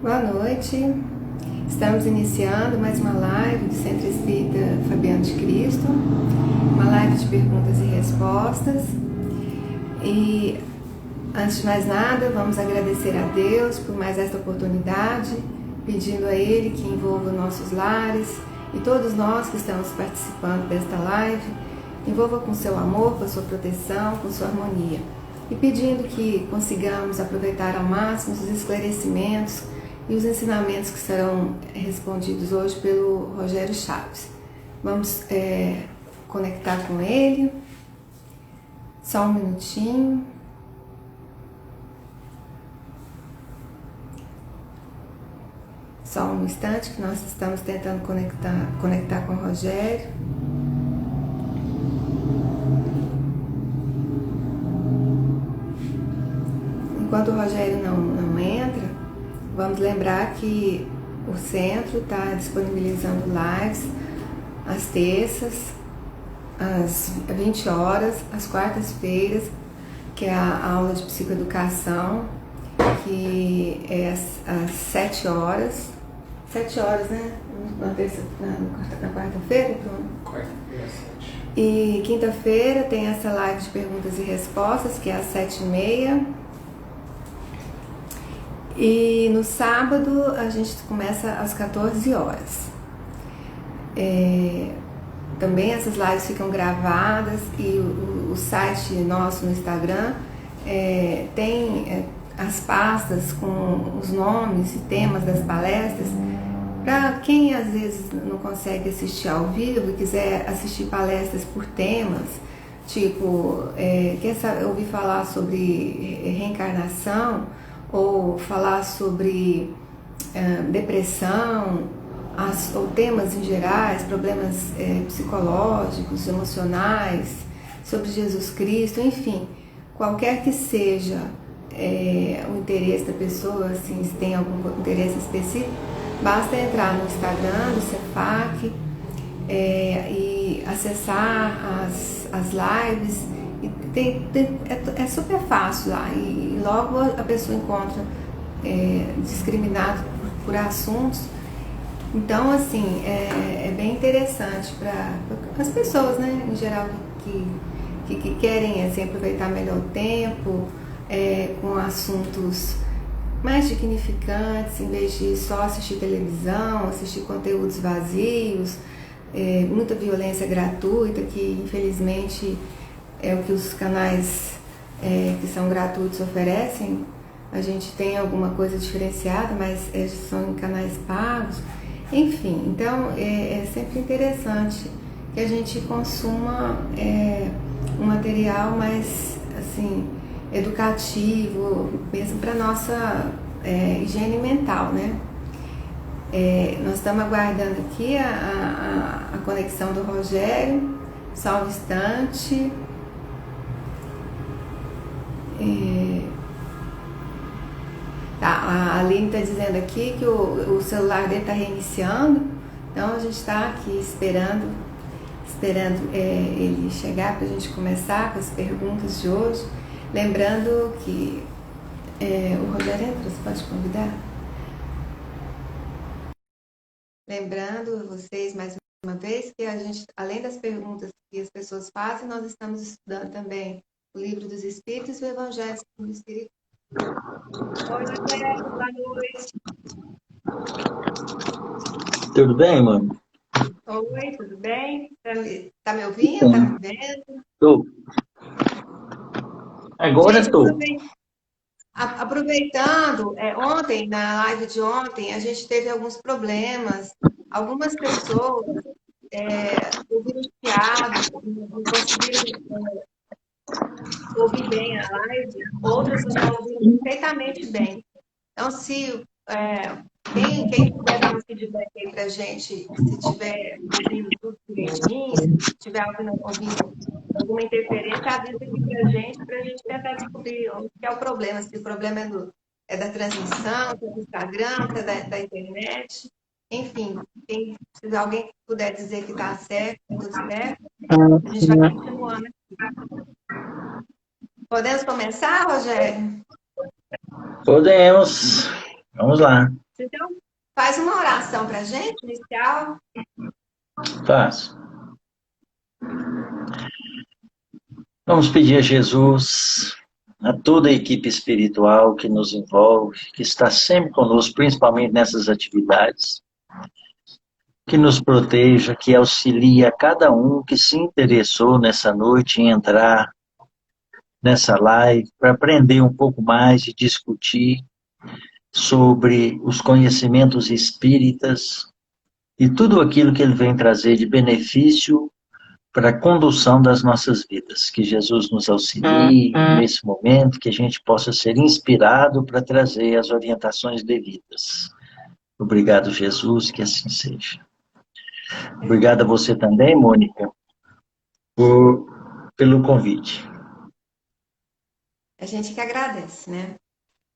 Boa noite. Estamos iniciando mais uma live do Centro Espírita Fabiano de Cristo, uma live de perguntas e respostas. E antes de mais nada, vamos agradecer a Deus por mais esta oportunidade, pedindo a Ele que envolva nossos lares e todos nós que estamos participando desta live, envolva com seu amor, com sua proteção, com sua harmonia. E pedindo que consigamos aproveitar ao máximo os esclarecimentos e os ensinamentos que serão respondidos hoje pelo Rogério Chaves. Vamos conectar com ele. Só um minutinho. Só um instante que nós estamos tentando conectar com o Rogério. Enquanto o Rogério não entra, vamos lembrar que o centro está disponibilizando lives às terças, às 20 horas, às quartas-feiras, que é a aula de psicoeducação, que é às 7 horas. 7 horas, né? Na quarta-feira, Bruno? Quarta-feira, 7. E quinta-feira tem essa live de perguntas e respostas, que é às 7h30. E no sábado a gente começa às 14 horas. Também essas lives ficam gravadas e o site nosso no Instagram tem as pastas com os nomes e temas das palestras. Para quem às vezes não consegue assistir ao vivo e quiser assistir palestras por temas, tipo, quer ouvir falar sobre reencarnação, ou falar sobre depressão, ou temas em gerais, problemas psicológicos, emocionais, sobre Jesus Cristo, enfim, qualquer que seja o interesse da pessoa, assim, se tem algum interesse específico, basta entrar no Instagram do CEFAC e acessar as lives. É super fácil lá e logo a pessoa encontra discriminado por assuntos. Então, assim, é bem interessante para as pessoas, né, em geral, que querem assim, aproveitar melhor o tempo, com assuntos mais dignificantes, em vez de só assistir televisão, assistir conteúdos vazios, muita violência gratuita, que infelizmente é o que os canais que são gratuitos oferecem. A gente tem alguma coisa diferenciada, mas são em canais pagos. Enfim, então é sempre interessante que a gente consuma um material mais assim, educativo, mesmo para nossa higiene mental, né? Nós estamos aguardando aqui a conexão do Rogério. Só um instante. A Aline está dizendo aqui que o celular dele está reiniciando, então a gente está aqui esperando ele chegar para a gente começar com as perguntas de hoje. Lembrando que o Rogério entra, você pode convidar? Lembrando a vocês mais uma vez que a gente, além das perguntas que as pessoas fazem, nós estamos estudando também o Livro dos Espíritos e o Evangelho segundo o Espírito. Oi, Rogério, boa noite. Tudo bem, mano? Oi, tudo bem? Tá me ouvindo? Tá me vendo? Tô. Agora Gente, estou. aproveitando, ontem, na live de ontem, a gente teve alguns problemas. Algumas pessoas ouviram chiado, não conseguiram ouvir bem a live, outras já ouviram perfeitamente bem. Então, se quem puder dar um feedback aí pra gente, se tiver ouvindo tudo direitinho, se tiver ouvindo alguma interferência, avisa aqui pra gente tentar descobrir onde que é o problema, se o problema é da transmissão, se é do Instagram, se é da internet. Enfim, se alguém puder dizer que está certo, tudo certo, a gente vai continuando aqui. Podemos começar, Rogério? Podemos. Vamos lá. faz uma oração para a gente, inicial. Faz. Vamos pedir a Jesus, a toda a equipe espiritual que nos envolve, que está sempre conosco, principalmente nessas atividades, que nos proteja, que auxilie a cada um que se interessou nessa noite em entrar nessa live para aprender um pouco mais e discutir sobre os conhecimentos espíritas e tudo aquilo que ele vem trazer de benefício para a condução das nossas vidas. Que Jesus nos auxilie nesse momento, que a gente possa ser inspirado para trazer as orientações devidas. Obrigado, Jesus, que assim seja. Obrigado a você também, Mônica, pelo convite. A gente que agradece, né?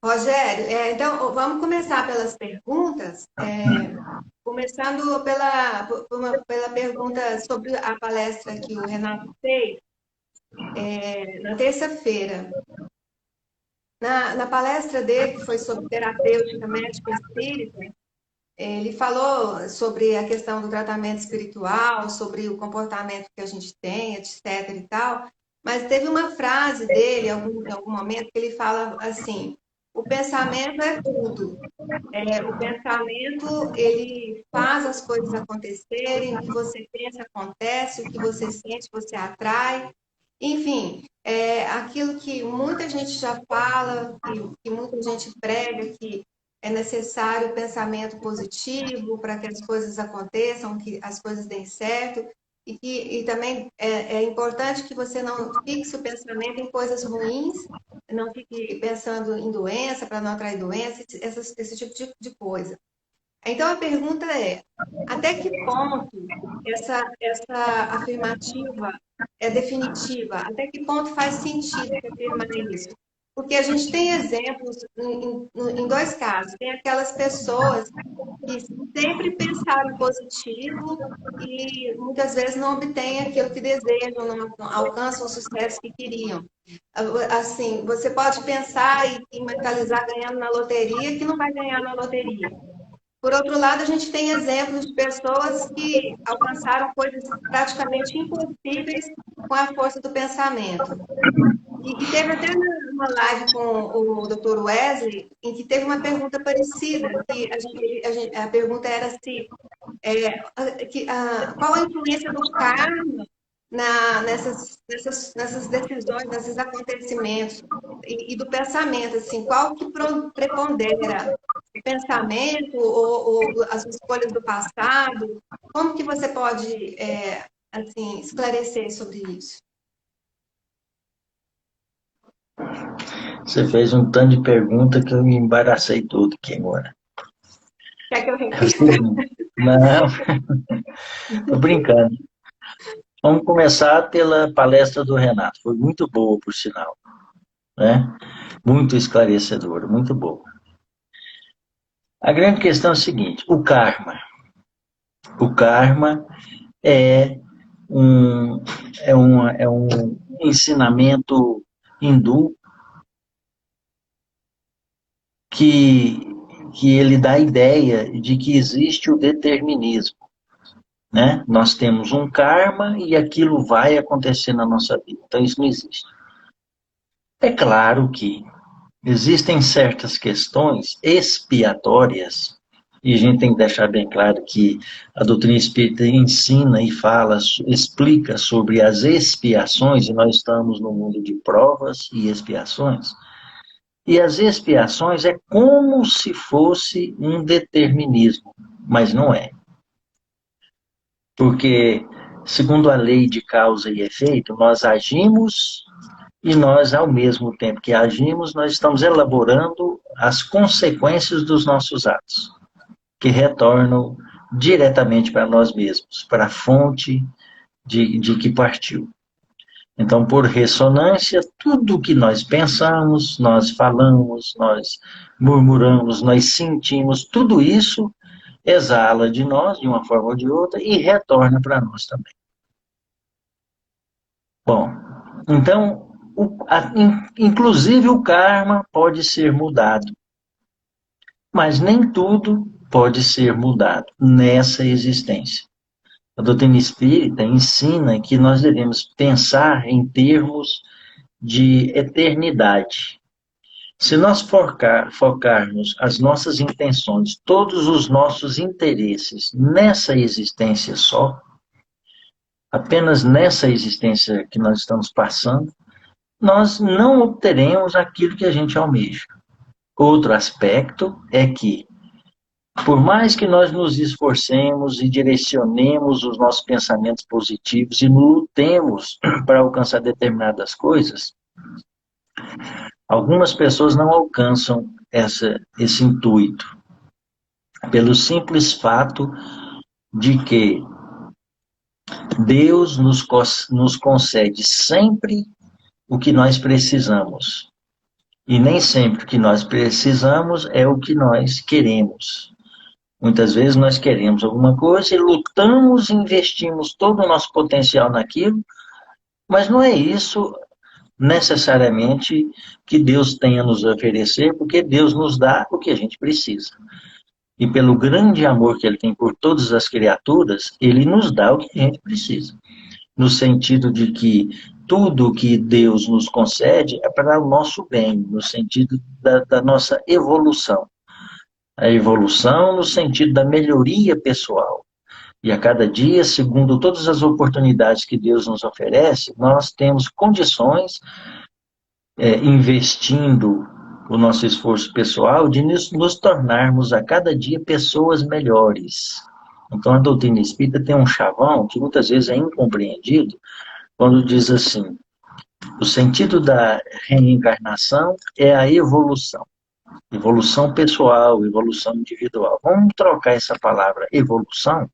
Rogério, então vamos começar pelas perguntas, começando pela pergunta sobre a palestra que o Renato fez na terça-feira. Na palestra dele, que foi sobre terapêutica médica espírita, ele falou sobre a questão do tratamento espiritual, sobre o comportamento que a gente tem, etc. e tal, mas teve uma frase dele, em algum momento, que ele fala assim: o pensamento é tudo. O pensamento, ele faz as coisas acontecerem, o que você pensa acontece, o que você sente, você atrai. Enfim, aquilo que muita gente já fala, que muita gente prega, que é necessário o pensamento positivo para que as coisas aconteçam, que as coisas deem certo, e também é importante que você não fixe o pensamento em coisas ruins, não fique pensando em doença, para não atrair doença, esse tipo de coisa. Então, a pergunta é, até que ponto essa afirmativa é definitiva? Até que ponto faz sentido afirmar isso? Porque a gente tem exemplos em dois casos. Tem aquelas pessoas que sempre pensaram positivo e muitas vezes não obtêm aquilo que desejam, não alcançam o sucesso que queriam. Assim, você pode pensar e mentalizar ganhando na loteria que não vai ganhar na loteria. Por outro lado, a gente tem exemplos de pessoas que alcançaram coisas praticamente impossíveis com a força do pensamento. E teve até uma live com o Dr. Wesley, em que teve uma pergunta parecida, que a pergunta era se qual a influência do karma nessas decisões, nesses acontecimentos, e do pensamento, assim, qual que prepondera? O pensamento ou as escolhas do passado? Como que você pode assim, esclarecer sobre isso? Você fez um tanto de pergunta que eu me embaracei todo aqui agora. Quer que eu repita? Não, tô brincando. Vamos começar pela palestra do Renato. Foi muito boa, por sinal, né? Muito esclarecedora, muito boa. A grande questão é a seguinte: o karma. O karma é um ensinamento hindu que, que ele dá a ideia de que existe o determinismo, né? Nós temos um karma e aquilo vai acontecer na nossa vida. Então, isso não existe. É claro que existem certas questões expiatórias, e a gente tem que deixar bem claro que a doutrina espírita ensina e fala, explica sobre as expiações, e nós estamos no mundo de provas e expiações. E as expiações é como se fosse um determinismo, mas não é. Porque, segundo a lei de causa e efeito, nós agimos e nós, ao mesmo tempo que agimos, nós estamos elaborando as consequências dos nossos atos, que retornam diretamente para nós mesmos, para a fonte de que partiu. Então, por ressonância, tudo que nós pensamos, nós falamos, nós murmuramos, nós sentimos, tudo isso exala de nós, de uma forma ou de outra, e retorna para nós também. Bom, então, inclusive o karma pode ser mudado, mas nem tudo pode ser mudado nessa existência. A doutrina espírita ensina que nós devemos pensar em termos de eternidade. Se nós focarmos as nossas intenções, todos os nossos interesses nessa existência só, apenas nessa existência que nós estamos passando, nós não obteremos aquilo que a gente almeja. Outro aspecto é que, por mais que nós nos esforcemos e direcionemos os nossos pensamentos positivos e lutemos para alcançar determinadas coisas, algumas pessoas não alcançam esse intuito, pelo simples fato de que Deus nos concede sempre o que nós precisamos. E nem sempre o que nós precisamos é o que nós queremos. Muitas vezes nós queremos alguma coisa e lutamos, investimos todo o nosso potencial naquilo, mas não é isso necessariamente que Deus tem a nos oferecer, porque Deus nos dá o que a gente precisa. E pelo grande amor que Ele tem por todas as criaturas, Ele nos dá o que a gente precisa. No sentido de que tudo que Deus nos concede é para o nosso bem, no sentido da nossa evolução. A evolução no sentido da melhoria pessoal. E a cada dia, segundo todas as oportunidades que Deus nos oferece, nós temos condições, investindo o nosso esforço pessoal, de nos tornarmos a cada dia pessoas melhores. Então, a doutrina espírita tem um chavão que muitas vezes é incompreendido, quando diz assim: o sentido da reencarnação é a evolução. Evolução pessoal, evolução individual. Vamos trocar essa palavra evolução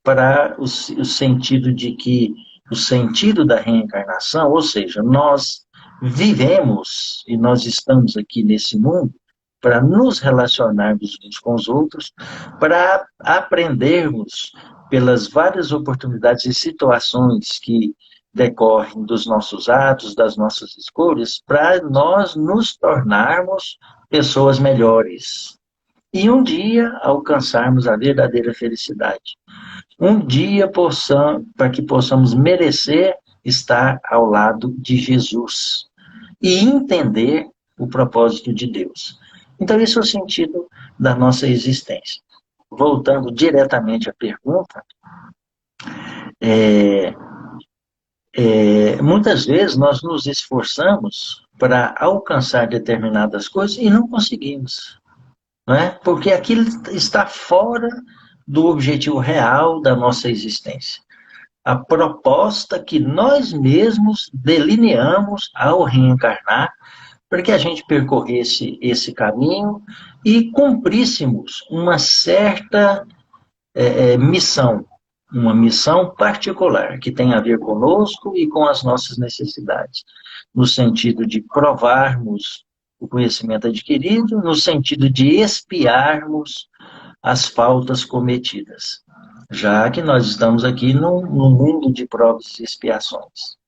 para o sentido de que o sentido da reencarnação, ou seja, nós vivemos e nós estamos aqui nesse mundo para nos relacionarmos uns com os outros, para aprendermos pelas várias oportunidades e situações que decorrem dos nossos atos, das nossas escolhas, para nós nos tornarmos pessoas melhores. E um dia alcançarmos a verdadeira felicidade. Um dia para que possamos merecer estar ao lado de Jesus e entender o propósito de Deus. Então, esse é o sentido da nossa existência. Voltando diretamente à pergunta, muitas vezes nós nos esforçamos para alcançar determinadas coisas e não conseguimos, não é? Porque aquilo está fora do objetivo real da nossa existência. A proposta que nós mesmos delineamos ao reencarnar, para que a gente percorresse esse caminho e cumpríssemos uma certa missão, uma missão particular, que tem a ver conosco e com as nossas necessidades, no sentido de provarmos o conhecimento adquirido, no sentido de expiarmos as faltas cometidas, já que nós estamos aqui no mundo de provas e expiações.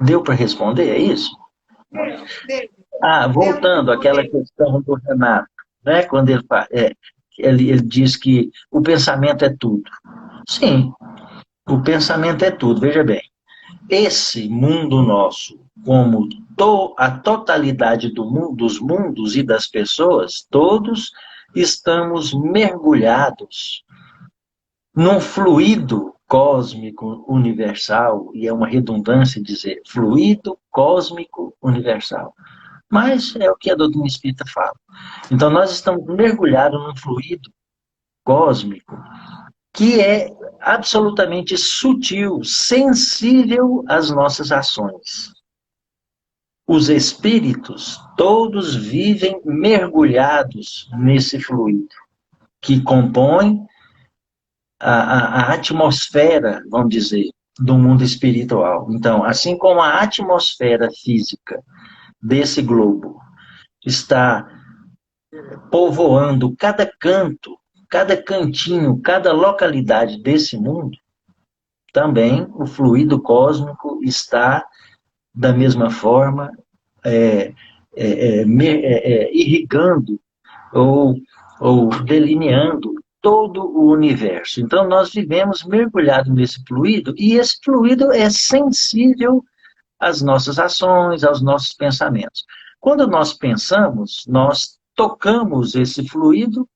Deu para responder, é isso? Voltando àquela questão do Renato, né, quando ele diz que o pensamento é tudo. Sim, o pensamento é tudo, veja bem. Esse mundo nosso, como a totalidade dos mundos e das pessoas, todos estamos mergulhados num fluido cósmico universal, e é uma redundância dizer fluido cósmico universal. Mas é o que a doutrina espírita fala. Então, nós estamos mergulhados num fluido cósmico que é absolutamente sutil, sensível às nossas ações. Os espíritos, todos vivem mergulhados nesse fluido, que compõe a atmosfera, vamos dizer, do mundo espiritual. Então, assim como a atmosfera física desse globo está povoando cada canto, cada cantinho, cada localidade desse mundo, também o fluido cósmico está, da mesma forma, irrigando ou, ou delineando todo o universo. Então, nós vivemos mergulhados nesse fluido, e esse fluido é sensível às nossas ações, aos nossos pensamentos. Quando nós pensamos, nós tocamos esse fluido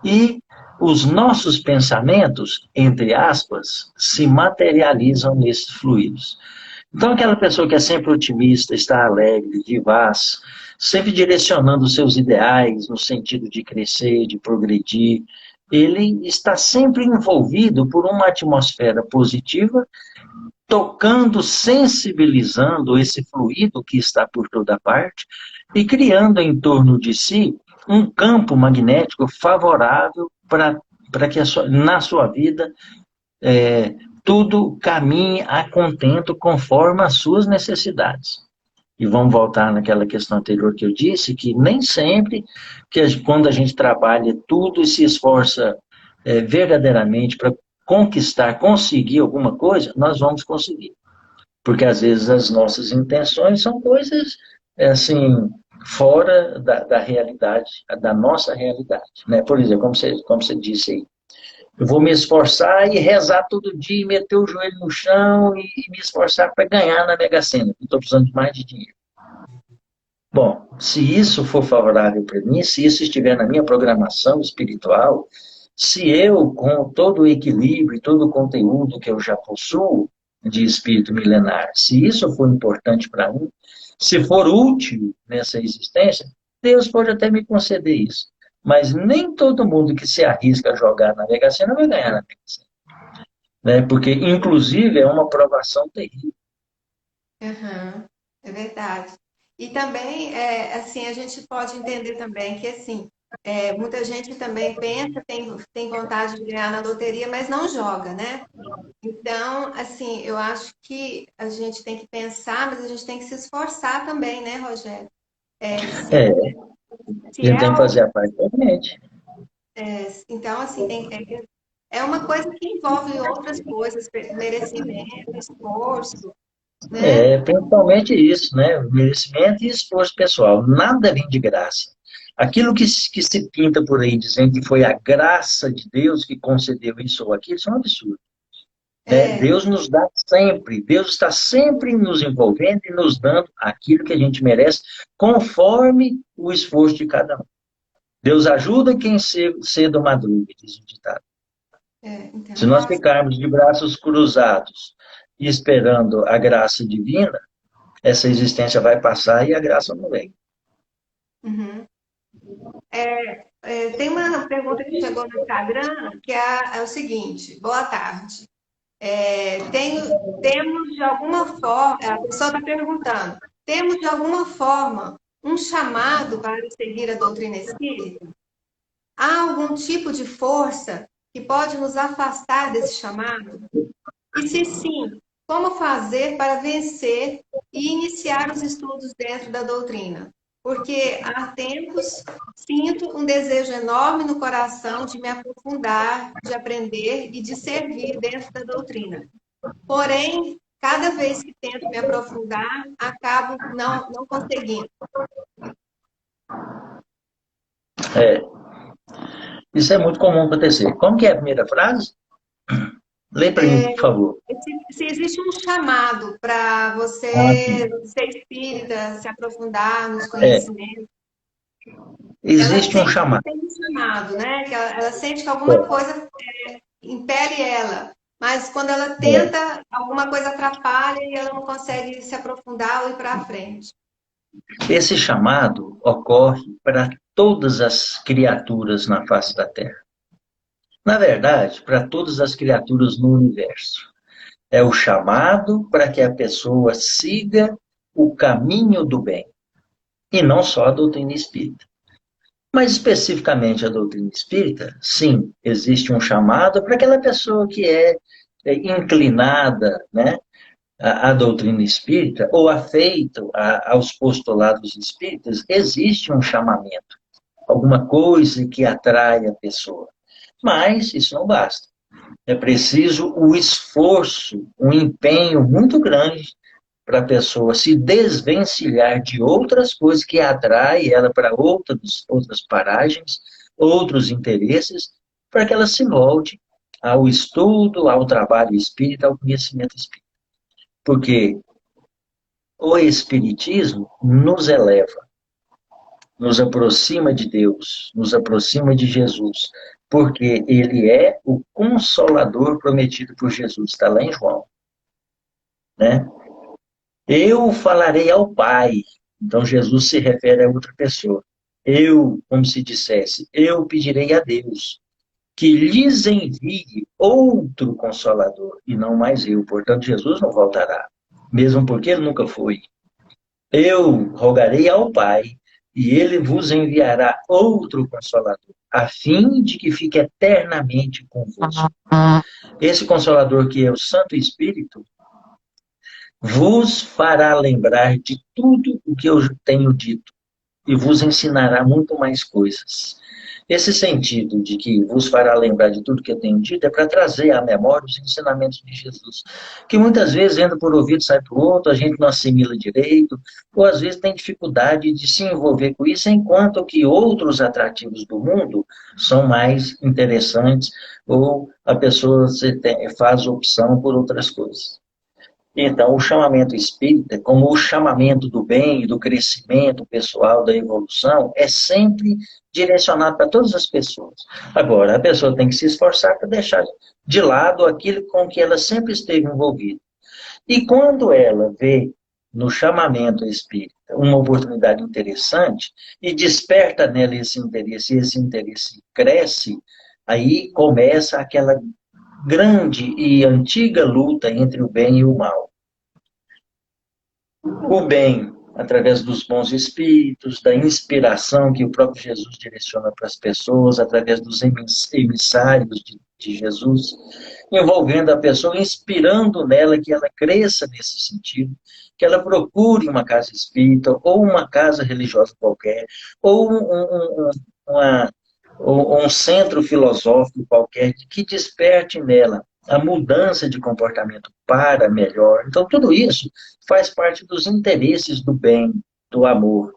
e os nossos pensamentos, entre aspas, se materializam nesses fluidos. Então, aquela pessoa que é sempre otimista, está alegre, vivaz, sempre direcionando os seus ideais no sentido de crescer, de progredir, ele está sempre envolvido por uma atmosfera positiva, tocando, sensibilizando esse fluido que está por toda parte e criando em torno de si um campo magnético favorável para que na sua vida tudo caminhe a contento conforme as suas necessidades. E vamos voltar naquela questão anterior que eu disse, que nem sempre, quando a gente trabalha tudo e se esforça verdadeiramente para conquistar, conseguir alguma coisa, nós vamos conseguir. Porque às vezes as nossas intenções são coisas, assim, fora da realidade, da nossa realidade. Né? Por exemplo, como você disse aí, eu vou me esforçar e rezar todo dia, meter o joelho no chão e me esforçar para ganhar na Mega Sena, estou precisando de mais de dinheiro. Bom, se isso for favorável para mim, se isso estiver na minha programação espiritual, se eu, com todo o equilíbrio e todo o conteúdo que eu já possuo de espírito milenar, se isso for importante para mim, se for útil nessa existência, Deus pode até me conceder isso. Mas nem todo mundo que se arrisca a jogar na Mega Sena vai ganhar na Mega Sena. Né? Porque, inclusive, é uma provação terrível. Uhum, é verdade. E também, assim, a gente pode entender também que, assim, muita gente também pensa, tem vontade de ganhar na loteria, mas não joga, né? Então, assim, eu acho que a gente tem que pensar, mas a gente tem que se esforçar também, né, Rogério? É, Se a gente é, tem que fazer a parte da mente. então, assim, é uma coisa que envolve outras coisas, merecimento, esforço, né? Principalmente isso, né? Merecimento e esforço pessoal. Nada vem de graça. Aquilo que se pinta por aí dizendo que foi a graça de Deus que concedeu isso ou aquilo, isso é um absurdo. Né? É, Deus nos dá sempre, Deus está sempre nos envolvendo e nos dando aquilo que a gente merece, conforme o esforço de cada um. Deus ajuda quem cedo madruga, diz o ditado. Se então, nós ficarmos de braços cruzados e esperando a graça divina, essa existência vai passar e a graça não vem. uhum. Tem uma pergunta que chegou no Instagram, que é o seguinte: boa tarde. Temos de alguma forma, a pessoa está perguntando, temos de alguma forma um chamado para seguir a doutrina espírita? Há algum tipo de força que pode nos afastar desse chamado? E se sim, como fazer para vencer e iniciar os estudos dentro da doutrina? Porque há tempos sinto um desejo enorme no coração de me aprofundar, de aprender e de servir dentro da doutrina. Porém, cada vez que tento me aprofundar, acabo não conseguindo. É, isso é muito comum acontecer. Como que é a primeira frase? Lê para mim, por favor. Se existe um chamado para Ah, você ser espírita, se aprofundar nos é, conhecimentos, ela existe um sente que chamado. tem um chamado, né? Que ela sente que alguma coisa impele ela, mas quando ela É, tenta, alguma coisa atrapalha e ela não consegue se aprofundar ou ir para frente. esse chamado ocorre para todas as criaturas na face da Terra. Na verdade, para todas as criaturas no universo. É o chamado para que a pessoa siga o caminho do bem, e não só a doutrina espírita. Mas especificamente a doutrina espírita, sim, existe um chamado para aquela pessoa que é inclinada, né, à doutrina espírita ou afeito aos postulados espíritas, existe um chamamento, alguma coisa que atrai a pessoa. Mas isso não basta. É preciso o esforço, um empenho muito grande para a pessoa se desvencilhar de outras coisas que atraem ela para outras paragens, outros interesses, para que ela se volte ao estudo, ao trabalho espírita, ao conhecimento espírita. Porque o Espiritismo nos eleva, nos aproxima de Deus, nos aproxima de Jesus, porque ele é o Consolador prometido por Jesus, está lá em João, né? Eu falarei ao Pai. Então Jesus se refere a outra pessoa. Eu, como se dissesse, eu pedirei a Deus que lhes envie outro Consolador, e não mais eu. Portanto, Jesus não voltará, mesmo porque ele nunca foi. Eu rogarei ao Pai, e ele vos enviará outro Consolador, a fim de que fique eternamente convosco. Esse Consolador, que é o Santo Espírito, vos fará lembrar de tudo o que eu tenho dito e vos ensinará muito mais coisas. Esse sentido de que vos fará lembrar de tudo que eu tenho dito é para trazer à memória os ensinamentos de Jesus, que muitas vezes entra por ouvido e sai por outro, a gente não assimila direito, ou às vezes tem dificuldade de se envolver com isso, enquanto que outros atrativos do mundo são mais interessantes, ou a pessoa faz opção por outras coisas. Então, o chamamento espírita, como o chamamento do bem, do crescimento pessoal, da evolução, é sempre direcionado para todas as pessoas. Agora, a pessoa tem que se esforçar para deixar de lado aquilo com que ela sempre esteve envolvida. E quando ela vê no chamamento espírita uma oportunidade interessante e desperta nela esse interesse cresce, aí começa aquela grande e antiga luta entre o bem e o mal. O bem, através dos bons espíritos, da inspiração que o próprio Jesus direciona para as pessoas, através dos emissários de Jesus, envolvendo a pessoa, inspirando nela que ela cresça nesse sentido, que ela procure uma casa espírita, ou uma casa religiosa qualquer, ou um centro filosófico qualquer, que desperte nela a mudança de comportamento para melhor. Então, tudo isso faz parte dos interesses do bem, do amor,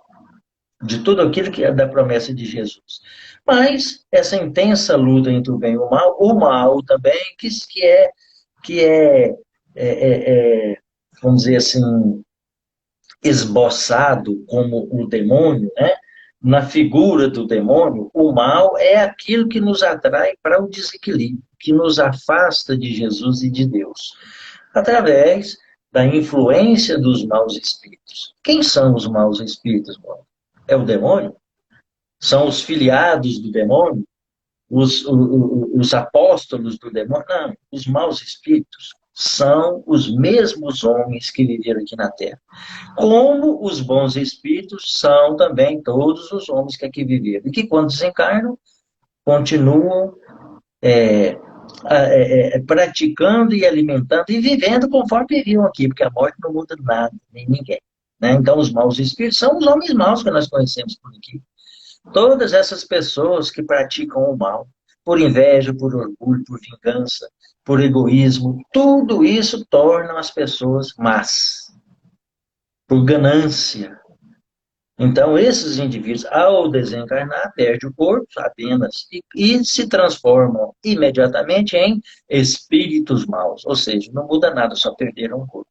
de tudo aquilo que é da promessa de Jesus. Mas essa intensa luta entre o bem e o mal também, que é vamos dizer assim, esboçado como o demônio, né? Na figura do demônio, o mal é aquilo que nos atrai para o desequilíbrio, que nos afasta de Jesus e de Deus, através da influência dos maus espíritos. Quem são os maus espíritos? É o demônio? São os filiados do demônio? Os apóstolos do demônio? Não, os maus espíritos são os mesmos homens que viveram aqui na Terra. Como os bons espíritos são também todos os homens que aqui viveram. E que quando desencarnam, continuam praticando e alimentando e vivendo conforme viviam aqui, porque a morte não muda nada, nem ninguém. Né? Então, os maus espíritos são os homens maus que nós conhecemos por aqui. Todas essas pessoas que praticam o mal, por inveja, por orgulho, por vingança, por egoísmo, tudo isso torna as pessoas más, por ganância. Então, esses indivíduos, ao desencarnar, perdem o corpo apenas e se transformam imediatamente em espíritos maus, ou seja, não muda nada, só perderam o corpo.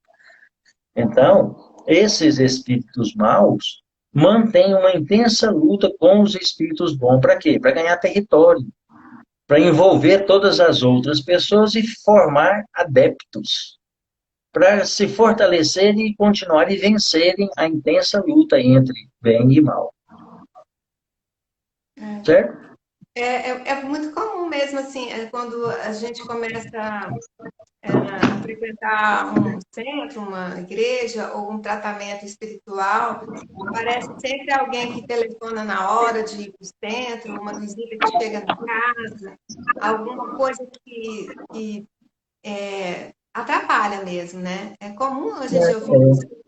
Então, esses espíritos maus mantêm uma intensa luta com os espíritos bons. Para quê? Para ganhar território, para envolver todas as outras pessoas e formar adeptos, para se fortalecerem e continuar e vencerem a intensa luta entre bem e mal. Certo? É muito comum mesmo, assim, quando a gente começa a frequentar um centro, uma igreja ou um tratamento espiritual, aparece sempre alguém que telefona na hora de ir para o centro, uma visita que chega na casa, alguma coisa que atrapalha mesmo, né? É comum a gente ouvir isso.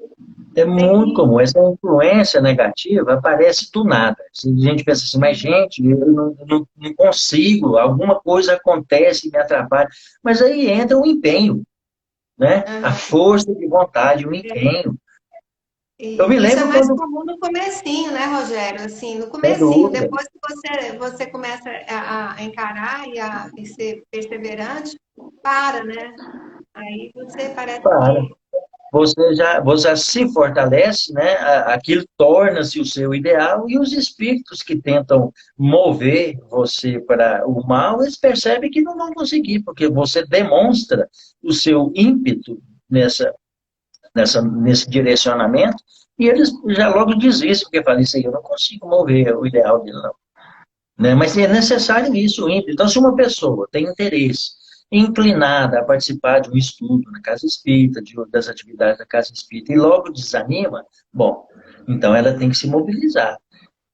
É muito comum. Essa influência negativa aparece do nada. A gente pensa assim, mas gente, eu não consigo, alguma coisa acontece e me atrapalha. Mas aí entra o empenho. né? A Aham. força de vontade, o empenho. Eu me E isso é lembro mais quando, comum no comecinho, né, Rogério? Assim, no sem comecinho, dúvida, depois que você começa a encarar e ser perseverante, para, né? Aí você parece para. que... Você se fortalece, né? Aquilo torna-se o seu ideal e os espíritos que tentam mover você para o mal, eles percebem que não vão conseguir, porque você demonstra o seu ímpeto nesse direcionamento e eles já logo desistem, porque falam isso aí, eu não consigo mover o ideal dele, não. Né? Mas é necessário isso, o ímpeto. Então, se uma pessoa tem interesse, inclinada a participar de um estudo na casa espírita, das atividades da casa espírita, e logo desanima, bom, então ela tem que se mobilizar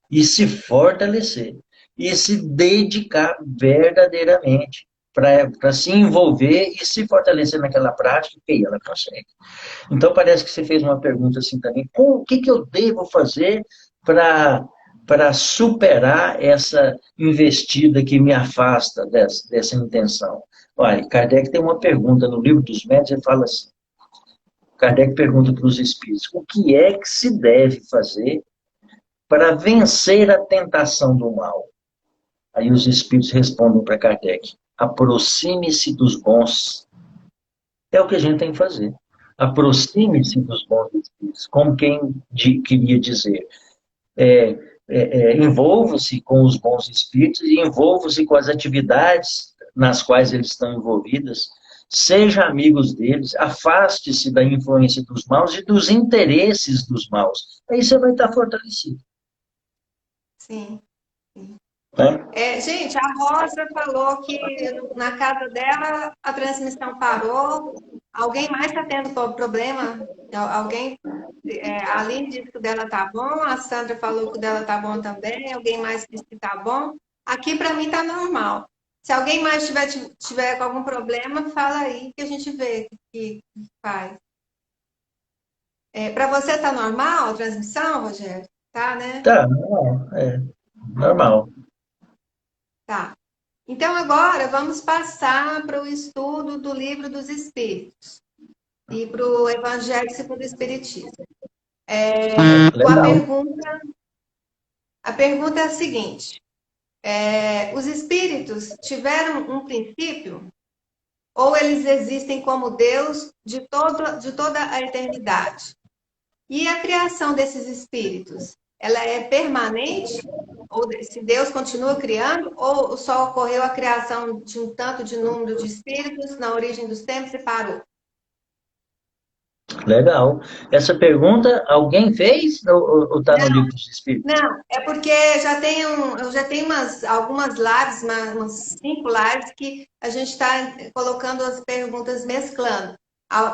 e se fortalecer e se dedicar verdadeiramente para se envolver e se fortalecer naquela prática, que aí ela consegue. Então, parece que você fez uma pergunta assim também: o que eu devo fazer para superar essa investida que me afasta dessa intenção? Olha, Kardec tem uma pergunta no Livro dos Médiuns, ele fala assim, Kardec pergunta para os espíritos: o que é que se deve fazer para vencer a tentação do mal? Aí os espíritos respondem para Kardec: aproxime-se dos bons. É o que a gente tem que fazer. Aproxime-se dos bons espíritos, como quem queria dizer. É, envolva-se com os bons espíritos e envolva-se com as atividades nas quais eles estão envolvidos. Seja amigos deles, afaste-se da influência dos maus e dos interesses dos maus. Aí você vai estar fortalecido. Sim. Né? Gente, a Rosa falou que na casa dela a transmissão parou. Alguém mais está tendo problema? Alguém, a Aline disse que o dela tá bom, a Sandra falou que o dela tá bom também, alguém mais disse que tá bom. Aqui para mim tá normal. Se alguém mais tiver com algum problema, fala aí que a gente vê o que faz. Para você tá normal a transmissão, Rogério? Tá, né? Tá, normal. Normal. Tá. Então, agora vamos passar para o estudo do Livro dos Espíritos e para o Evangelho segundo o Espiritismo. Com Legal. a pergunta é a seguinte: os espíritos tiveram um princípio ou eles existem como Deus de toda a eternidade? E a criação desses espíritos, ela é permanente? Ou se Deus continua criando, ou só ocorreu a criação de um tanto de número de espíritos na origem dos tempos e parou? Legal. Essa pergunta alguém fez ou está no livro dos Espíritos? Não, é porque eu já tenho algumas lives, umas 5 lives, que a gente está colocando as perguntas, mesclando.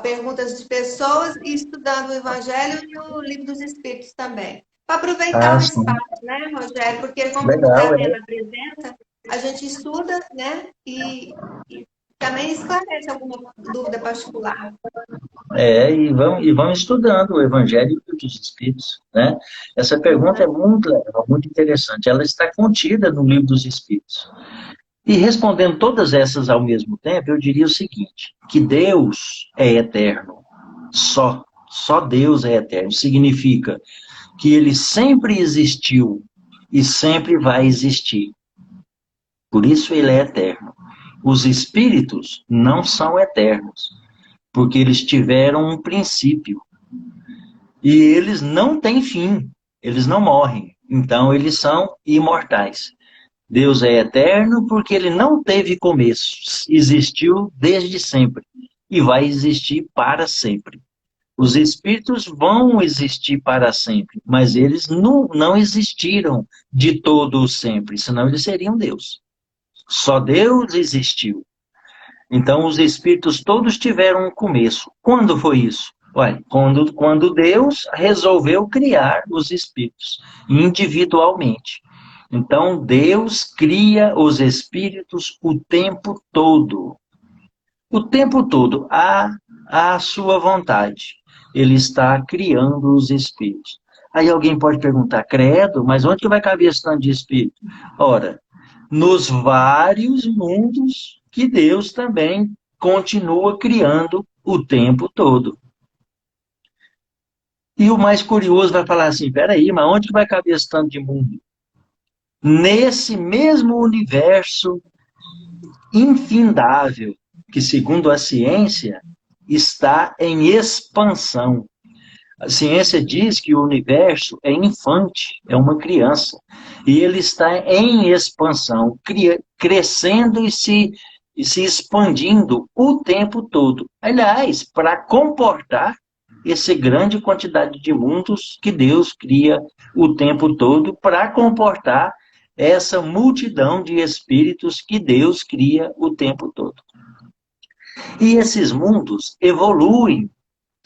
Perguntas de pessoas e estudando o Evangelho e o Livro dos Espíritos também. Para aproveitar Ah, o sim. espaço, né, Rogério? Porque como Legal, a Helena apresenta, a gente estuda, né? E também esclarece alguma dúvida particular. E vamos estudando o Evangelho dos Espíritos, né? Essa pergunta é muito legal, muito interessante. Ela está contida no livro dos Espíritos. E respondendo todas essas ao mesmo tempo, eu diria o seguinte: que Deus é eterno, só Deus é eterno. Significa que ele sempre existiu e sempre vai existir. Por isso ele é eterno. Os espíritos não são eternos, porque eles tiveram um princípio. E eles não têm fim, eles não morrem. Então eles são imortais. Deus é eterno porque ele não teve começo, existiu desde sempre e vai existir para sempre. Os espíritos vão existir para sempre, mas eles não existiram de todo o sempre, senão eles seriam Deus. Só Deus existiu. Então, os espíritos todos tiveram um começo. Quando foi isso? Ué, quando Deus resolveu criar os espíritos individualmente. Então, Deus cria os espíritos o tempo todo. O tempo todo, à sua vontade. Ele está criando os espíritos. Aí alguém pode perguntar, credo, mas onde que vai caber esse tanto de espírito? Ora, nos vários mundos que Deus também continua criando o tempo todo. E o mais curioso vai falar assim, peraí, mas onde que vai caber esse tanto de mundo? Nesse mesmo universo infindável, que segundo a ciência, está em expansão. A ciência diz que o universo é infante, é uma criança, e ele está em expansão, crescendo e se expandindo o tempo todo. Aliás, para comportar essa grande quantidade de mundos que Deus cria o tempo todo, para comportar essa multidão de espíritos que Deus cria o tempo todo. E esses mundos evoluem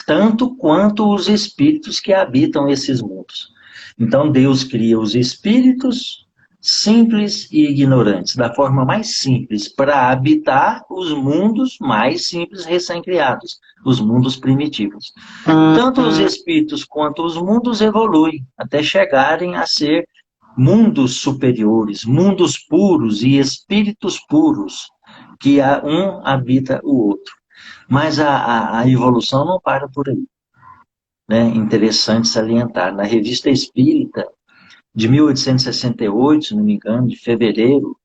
tanto quanto os espíritos que habitam esses mundos. Então, Deus cria os espíritos simples e ignorantes, da forma mais simples, para habitar os mundos mais simples recém-criados, os mundos primitivos. Tanto os espíritos quanto os mundos evoluem, até chegarem a ser mundos superiores, mundos puros e espíritos puros, que um habita o outro. Mas a evolução não para por aí. Né? Interessante salientar. Na Revista Espírita, de 1868, se não me engano, de fevereiro,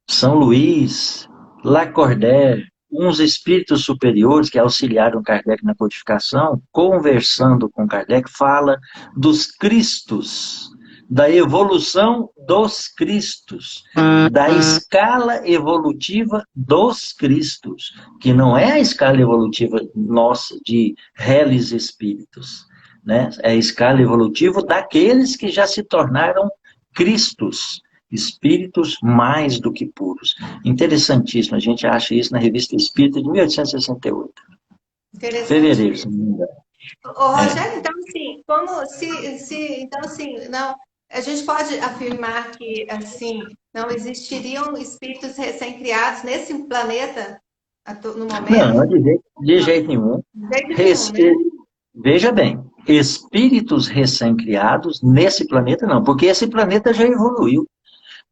São Luís, Lacordaire, uns espíritos superiores que auxiliaram Kardec na codificação, conversando com Kardec, fala dos Cristos, da evolução dos Cristos, da escala evolutiva dos Cristos, que não é a escala evolutiva nossa, de reles espíritos, né? É a escala evolutiva daqueles que já se tornaram Cristos, espíritos mais do que puros. Interessantíssimo, a gente acha isso na Revista Espírita de 1868. Fevereiro, se não me engano. Ô, Rogério, então, assim, como então, assim, não, a gente pode afirmar que, assim, não existiriam espíritos recém-criados nesse planeta no momento? Não, de jeito nenhum. De jeito nenhum, né? Veja bem, espíritos recém-criados nesse planeta não, porque esse planeta já evoluiu.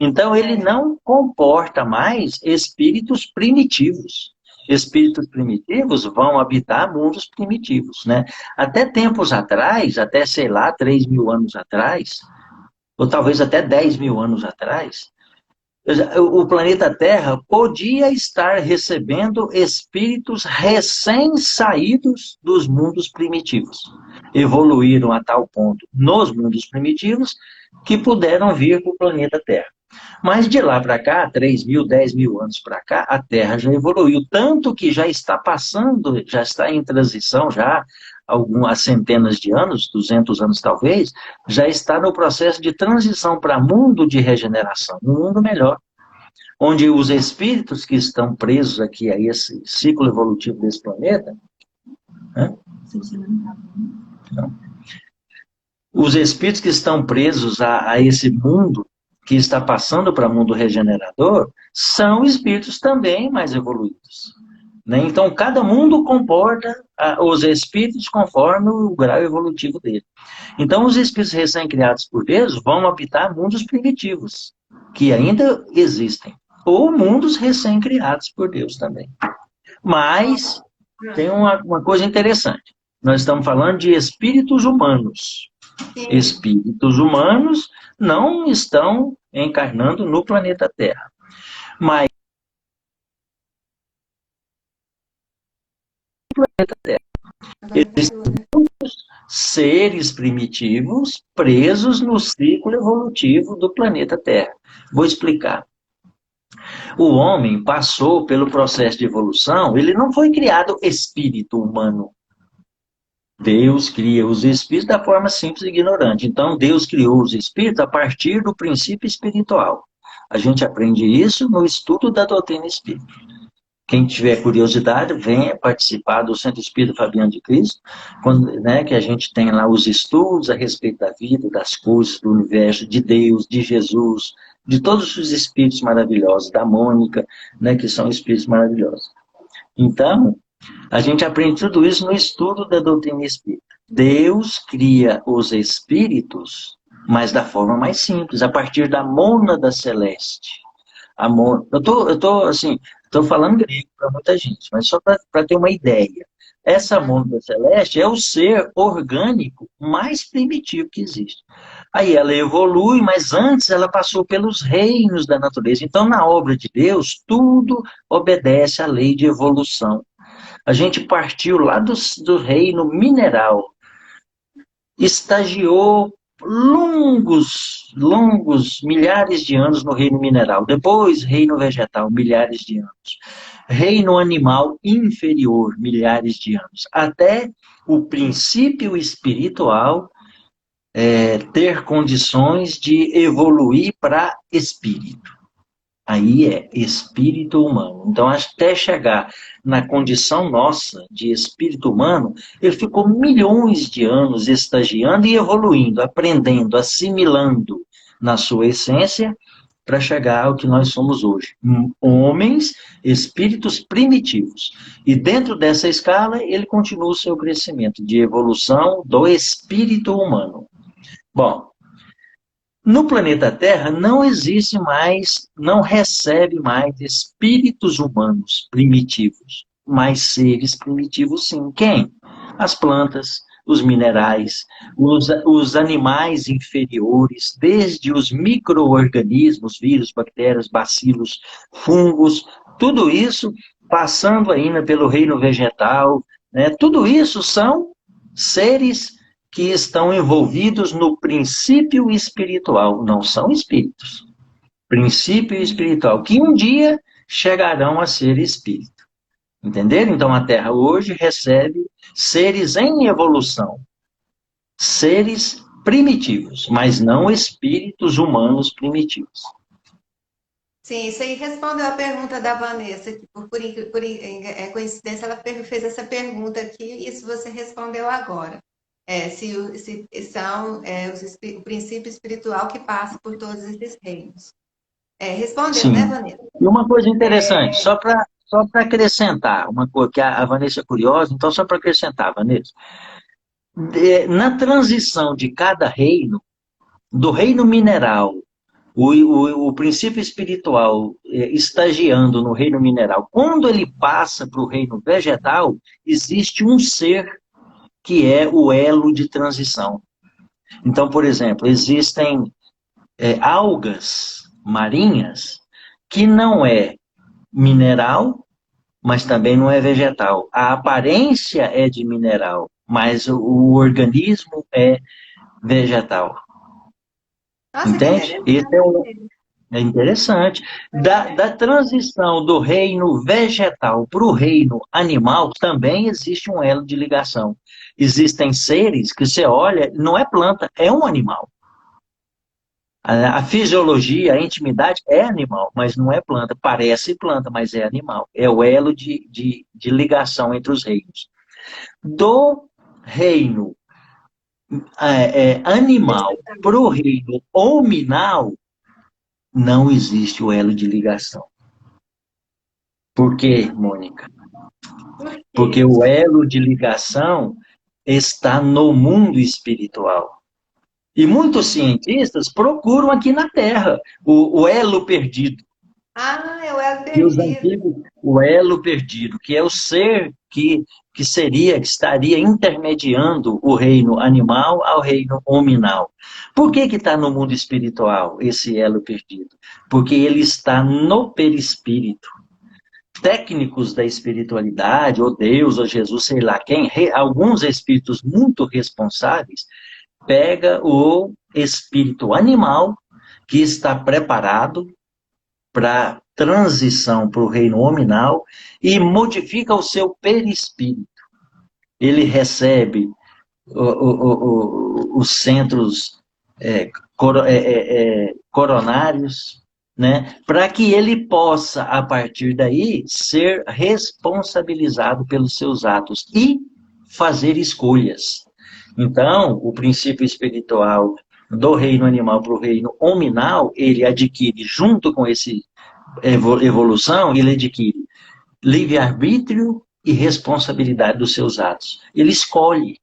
Então, ele não comporta mais espíritos primitivos. Espíritos primitivos vão habitar mundos primitivos, né? Até tempos atrás, até, sei lá, 3.000 anos atrás, ou talvez até 10.000 anos atrás, o planeta Terra podia estar recebendo espíritos recém-saídos dos mundos primitivos. Evoluíram a tal ponto nos mundos primitivos que puderam vir para o planeta Terra. Mas de lá para cá, 3.000, 10.000 anos para cá, a Terra já evoluiu, tanto que já está passando, já está em transição, já algumas centenas de anos, 200 anos talvez, já está no processo de transição para mundo de regeneração, um mundo melhor, onde os espíritos que estão presos aqui a esse ciclo evolutivo desse planeta, né? Os espíritos que estão presos a esse mundo, que está passando para o mundo regenerador, são espíritos também mais evoluídos. Né? Então, cada mundo comporta os espíritos conforme o grau evolutivo dele. Então, os espíritos recém-criados por Deus vão habitar mundos primitivos, que ainda existem, ou mundos recém-criados por Deus também. Mas, tem uma coisa interessante. Nós estamos falando de espíritos humanos. Sim. Espíritos humanos não estão encarnando no planeta Terra. Mas no planeta Terra existem muitos seres primitivos presos no ciclo evolutivo do planeta Terra. Vou explicar. O homem passou pelo processo de evolução, ele não foi criado espírito humano. Deus cria os espíritos da forma simples e ignorante. Então, Deus criou os espíritos a partir do princípio espiritual. A gente aprende isso no estudo da doutrina espírita. Quem tiver curiosidade, venha participar do Centro Espírita Fabiano de Cristo, quando, né, que a gente tem lá os estudos a respeito da vida, das coisas, do universo, de Deus, de Jesus, de todos os espíritos maravilhosos, da Mônica, né, que são espíritos maravilhosos. Então, a gente aprende tudo isso no estudo da doutrina espírita. Deus cria os espíritos, mas da forma mais simples, a partir da mônada celeste. Eu tô assim, Estou falando grego para muita gente, mas só para ter uma ideia. Essa mônada celeste é o ser orgânico mais primitivo que existe. Aí ela evolui, mas antes ela passou pelos reinos da natureza. Então, na obra de Deus, tudo obedece à lei de evolução. A gente partiu lá do reino mineral, estagiou longos, milhares de anos no reino mineral. Depois, reino vegetal, milhares de anos. Reino animal inferior, milhares de anos. Até o princípio espiritual ter condições de evoluir para espírito. Aí é espírito humano. Então, até chegar na condição nossa de espírito humano, ele ficou milhões de anos estagiando e evoluindo, aprendendo, assimilando na sua essência, para chegar ao que nós somos hoje. Homens, espíritos primitivos. E dentro dessa escala, ele continua o seu crescimento de evolução do espírito humano. Bom, no planeta Terra não existe mais, não recebe mais espíritos humanos primitivos, mas seres primitivos sim. Quem? As plantas, os minerais, os animais inferiores, desde os micro-organismos, vírus, bactérias, bacilos, fungos, tudo isso passando ainda pelo reino vegetal, né? Tudo isso são seres que estão envolvidos no princípio espiritual, não são espíritos. Princípio espiritual, que um dia chegarão a ser espírito. Entenderam? Então a Terra hoje recebe seres em evolução, seres primitivos, mas não espíritos humanos primitivos. Sim, isso aí respondeu a pergunta da Vanessa, que coincidência ela fez essa pergunta aqui, e isso você respondeu agora. Se são o princípio espiritual que passa por todos esses reinos. Respondeu, Sim. né, Vanessa? E uma coisa interessante, só para acrescentar, uma coisa que a Vanessa é curiosa, então só para acrescentar, Vanessa. Na transição de cada reino, do reino mineral, o princípio espiritual estagiando no reino mineral, quando ele passa para o reino vegetal, existe um ser que é o elo de transição. Então, por exemplo, existem algas marinhas que não é mineral, mas também não é vegetal. A aparência é de mineral, mas o organismo é vegetal. Nossa, que Entende? Esse interessante. é interessante. Da transição do reino vegetal para o reino animal, também existe um elo de ligação. Existem seres que você olha, não é planta, é um animal. A fisiologia, a intimidade é animal, mas não é planta. Parece planta, mas é animal. É o elo de ligação entre os reinos. Do reino animal para o reino hominal, não existe o elo de ligação. Por quê, Mônica? Porque o elo de ligação está no mundo espiritual. E muitos cientistas procuram aqui na Terra o elo perdido. Ah, é o elo E os perdido. antigos, o elo perdido, que é o ser que estaria intermediando o reino animal ao reino hominal. Por que está no mundo espiritual esse elo perdido? Porque ele está no perispírito. Técnicos da espiritualidade, ou Deus, ou Jesus, sei lá quem, alguns espíritos muito responsáveis, pega o espírito animal que está preparado para transição para o reino hominal e modifica o seu perispírito. Ele recebe os centros coronários, né, para que ele possa, a partir daí, ser responsabilizado pelos seus atos e fazer escolhas. Então, o princípio espiritual do reino animal para o reino hominal, ele adquire, junto com esse evolução, ele adquire livre-arbítrio e responsabilidade dos seus atos. Ele escolhe.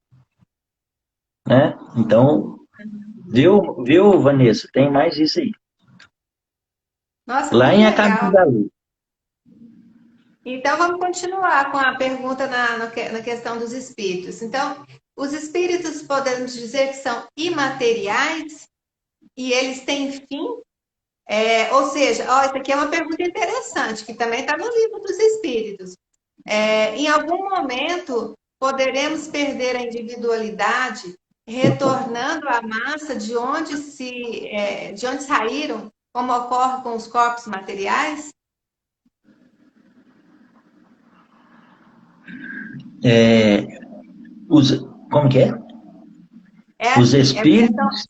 Né? Então, viu, Vanessa? Tem mais isso aí. Nossa, Lá muito em A Caminho legal. da Luz. Então, vamos continuar com a pergunta na questão dos espíritos. Então, os espíritos podemos dizer que são imateriais e eles têm fim? Ou seja, isso aqui é uma pergunta interessante, que também está no livro dos espíritos. Em algum momento, poderemos perder a individualidade, retornando à massa de onde saíram, como ocorre com os corpos materiais? É, os, como que é? É Os assim, espíritos.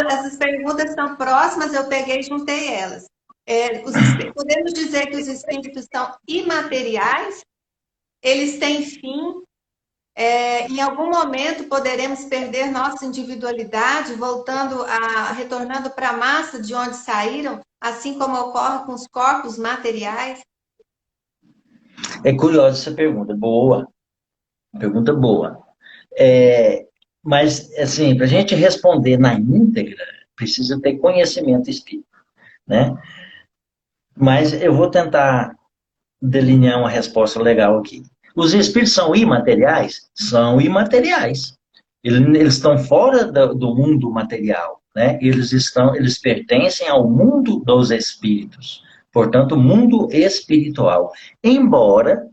essas perguntas são próximas, eu peguei e juntei elas. Podemos dizer que os espíritos são imateriais, eles têm fim, em algum momento poderemos perder nossa individualidade, retornando para a massa de onde saíram, assim como ocorre com os corpos materiais? É curiosa essa pergunta, boa, pergunta boa. É, mas, assim, para a gente responder na íntegra, precisa ter conhecimento espírita, né? Mas eu vou tentar delinear uma resposta legal aqui. Os espíritos são imateriais? São imateriais. Eles estão fora do mundo material, né? Eles pertencem ao mundo dos espíritos. Portanto, mundo espiritual. Embora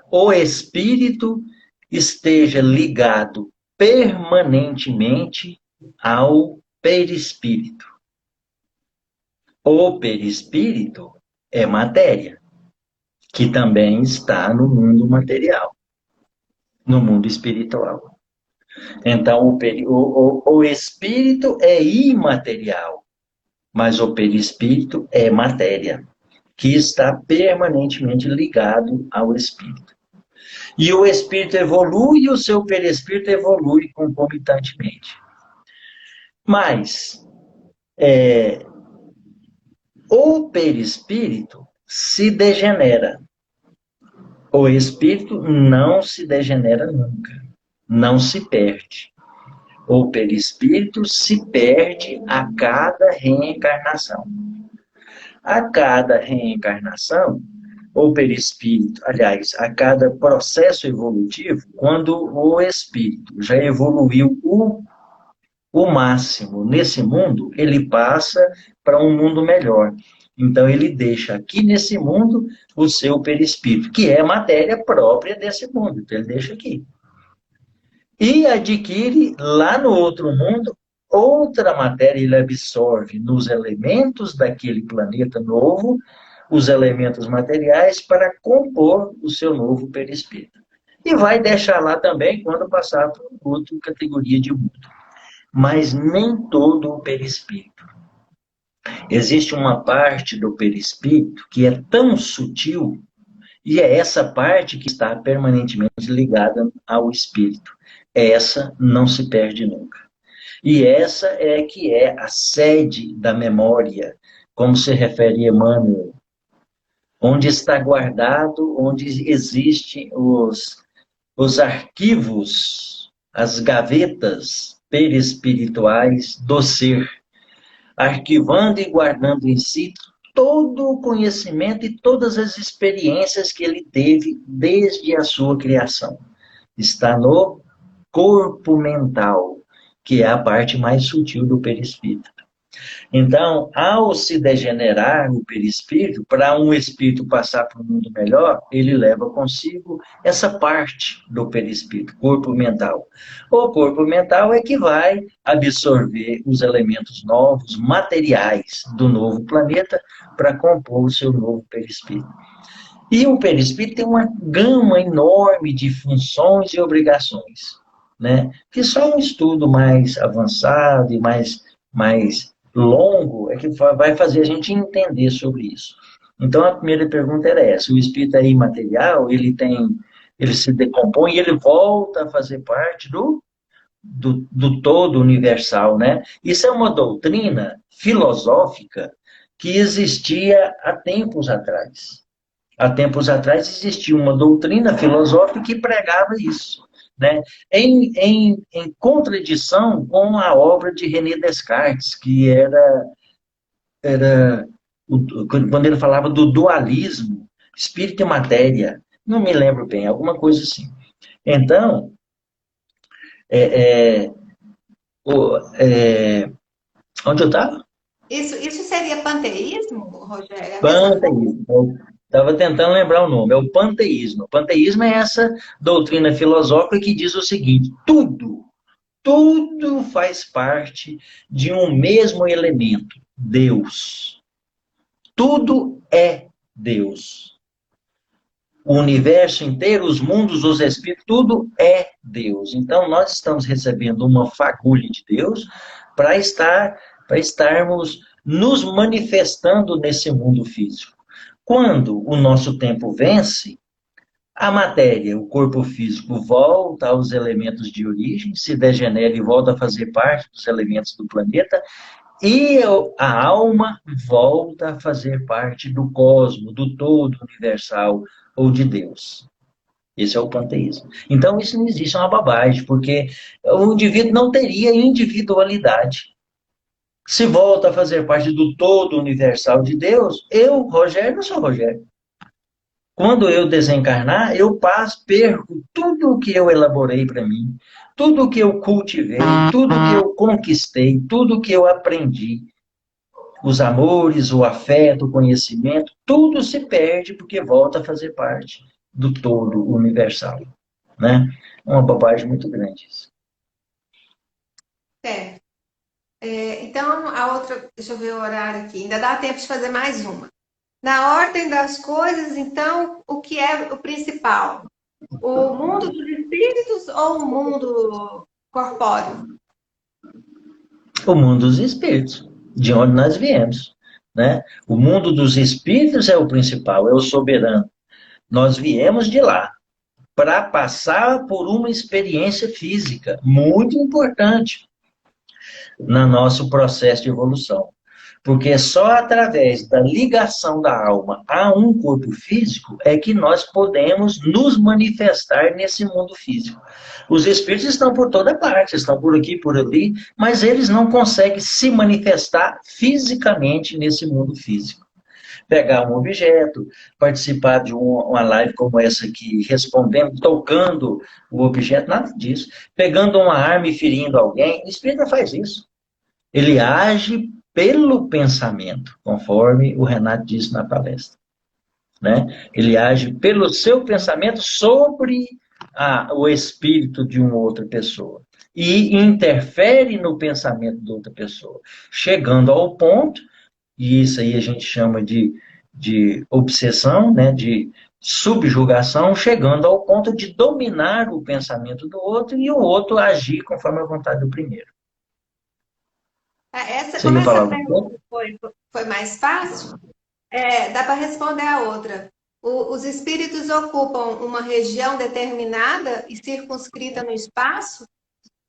o espírito esteja ligado permanentemente ao perispírito. O perispírito é matéria, que também está no mundo material, no mundo espiritual. Então, o espírito é imaterial, mas o perispírito é matéria, que está permanentemente ligado ao espírito. E o espírito evolui e o seu perispírito evolui concomitantemente. Mas o perispírito se degenera. O espírito não se degenera nunca, não se perde. O perispírito se perde a cada reencarnação. A cada reencarnação, o perispírito, aliás, a cada processo evolutivo, quando o espírito já evoluiu o máximo nesse mundo, ele passa para um mundo melhor. Então, ele deixa aqui nesse mundo o seu perispírito, que é matéria própria desse mundo. Então, ele deixa aqui. E adquire lá no outro mundo outra matéria, ele absorve nos elementos daquele planeta novo os elementos materiais para compor o seu novo perispírito. E vai deixar lá também quando passar para outra categoria de mundo. Mas nem todo o perispírito. Existe uma parte do perispírito que é tão sutil, e é essa parte que está permanentemente ligada ao espírito. Essa não se perde nunca. E essa é que é a sede da memória, como se refere Emmanuel, onde está guardado, onde existem os arquivos, as gavetas perispirituais do ser, arquivando e guardando em si todo o conhecimento e todas as experiências que ele teve desde a sua criação. Está no corpo mental, que é a parte mais sutil do perispírito. Então, ao se degenerar o perispírito, para um espírito passar para um mundo melhor, ele leva consigo essa parte do perispírito, corpo mental. O corpo mental é que vai absorver os elementos novos, materiais do novo planeta, para compor o seu novo perispírito. E o perispírito tem uma gama enorme de funções e obrigações, né? Que só um estudo mais avançado e mais longo é que vai fazer a gente entender sobre isso. Então, a primeira pergunta era essa: o espírito é imaterial, ele se decompõe e ele volta a fazer parte do todo universal, né? Isso é uma doutrina filosófica que existia há tempos atrás. Há tempos atrás existia uma doutrina filosófica que pregava isso, né? Em contradição com a obra de René Descartes, que era quando ele falava do dualismo, espírito e matéria, não me lembro bem, alguma coisa assim. Então, é, é, é, onde eu estava? Isso seria panteísmo, Rogério? É a mesma coisa? Panteísmo. Eu estava tentando lembrar o nome, é o panteísmo. O panteísmo é essa doutrina filosófica que diz o seguinte: tudo faz parte de um mesmo elemento, Deus. Tudo é Deus. O universo inteiro, os mundos, os espíritos, tudo é Deus. Então, nós estamos recebendo uma fagulha de Deus para estarmos nos manifestando nesse mundo físico. Quando o nosso tempo vence, a matéria, o corpo físico, volta aos elementos de origem, se degenera e volta a fazer parte dos elementos do planeta, e a alma volta a fazer parte do cosmo, do todo universal ou de Deus. Esse é o panteísmo. Então, isso não existe, é uma bobagem, porque o indivíduo não teria individualidade. Se volta a fazer parte do todo universal de Deus, eu, Rogério, não sou Rogério. Quando eu desencarnar, eu perco tudo o que eu elaborei para mim, tudo o que eu cultivei, tudo o que eu conquistei, tudo o que eu aprendi. Os amores, o afeto, o conhecimento, tudo se perde porque volta a fazer parte do todo universal, né? É uma bobagem muito grande isso. É. Então, a outra, deixa eu ver o horário aqui, ainda dá tempo de fazer mais uma. Na ordem das coisas, então, o que é o principal? O mundo dos espíritos ou o mundo corpóreo? O mundo dos espíritos, de onde nós viemos, né? O mundo dos espíritos é o principal, é o soberano. Nós viemos de lá para passar por uma experiência física muito importante no nosso processo de evolução. Porque é só através da ligação da alma a um corpo físico é que nós podemos nos manifestar nesse mundo físico. Os espíritos estão por toda parte, estão por aqui, por ali, mas eles não conseguem se manifestar fisicamente nesse mundo físico. Pegar um objeto, participar de uma live como essa aqui, respondendo, tocando o objeto, nada disso. Pegando uma arma e ferindo alguém, o espírito não faz isso. Ele age pelo pensamento, conforme o Renato disse na palestra. Né? Ele age pelo seu pensamento sobre o espírito de uma outra pessoa. E interfere no pensamento de outra pessoa. Chegando ao ponto, e isso aí a gente chama de obsessão, né? De subjugação, chegando ao ponto de dominar o pensamento do outro e o outro agir conforme a vontade do primeiro. Você Como ia falar essa alguma coisa? pergunta foi mais fácil, dá para responder a outra. Os espíritos ocupam uma região determinada e circunscrita no espaço,